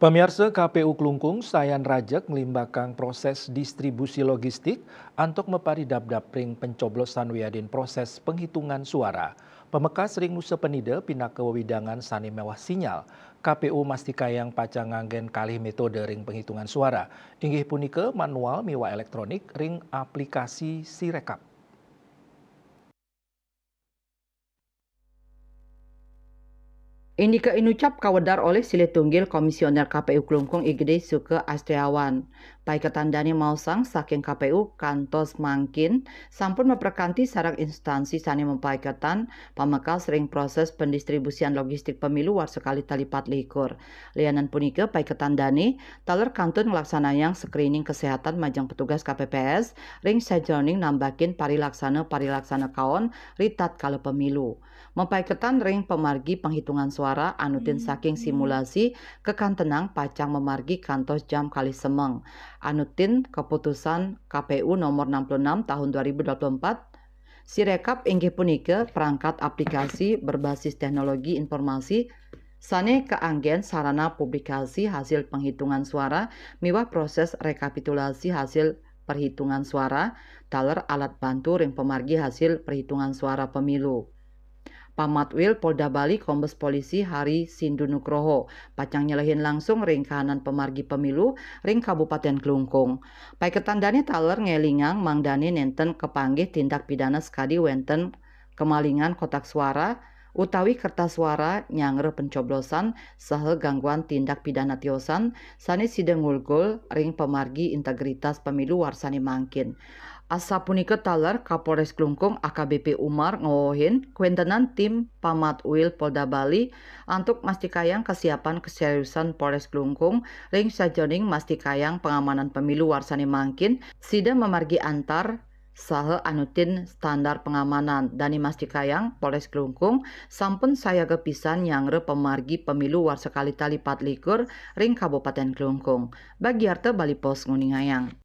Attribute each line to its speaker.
Speaker 1: Pemirsa KPU Klungkung sayan rajek ngelimbakang proses distribusi logistik untuk mepari dapdapring pencoblosan wiadin proses penghitungan suara. Pemekas ring nusa penida pindah ke wewidangan sani mewah sinyal. KPU mastikayang pacang nganggen kalih metode ring penghitungan suara. Inggih punika manual miwa elektronik ring aplikasi Sirekap.
Speaker 2: Indika inucap kawedar oleh Sile Tunggil Komisioner KPU Klungkung IGD Suke Astriawan. Pai ketandani mausang saking KPU kantos mangkin sampun memperkanti sarang instansi sani mempaiketan pamekal sering proses pendistribusian logistik pemilu war sekali talipat likur. Lianan punika pai ketandani taler kantun ngelaksanayang screening kesehatan majang petugas KPPS ring sajroning nambakin parilaksana kaon ritat kala pemilu. Mempaiketan ring pemargi penghitungan suara anutin saking simulasi kekantenang pacang memargi kantos jam kali semeng. Anutin keputusan KPU nomor 66 tahun 2024 Sirekap inggih punika perangkat aplikasi berbasis teknologi informasi sane keanggen sarana publikasi hasil penghitungan suara miwah proses rekapitulasi hasil perhitungan suara taler alat bantu ring pemargi hasil perhitungan suara pemilu. Pamatwil Polda Bali Kombes Polisi Hari Sindu Nugroho pacang nyelehin langsung ring kahanan pemargi pemilu ring Kabupaten Klungkung. Pai ketandani taler ngelingang mangdani nenten kepanggih tindak pidana skadi wenten kemalingan kotak suara utawi kertas suara nyangre pencoblosan saha gangguan tindak pidana tiosan sani sideng ngulgul ring pemargi integritas pemilu warsani mangkin. Asa punika taler Kapolres Klungkung AKBP Umar ngowohin kuentenan tim Pamatwil Polda Bali untuk mastikayang kesiapan keseriusan Polres Klungkung ring sajoning mastikayang pengamanan pemilu warsani mangkin sida memargi antar saha anutin standar pengamanan dani mastikayang Polres Klungkung sampun saya gepisan nyangre pemargi pemilu war sekali tali 4 likur ring Kabupaten Klungkung. Bagi Bali Pos nguningayang.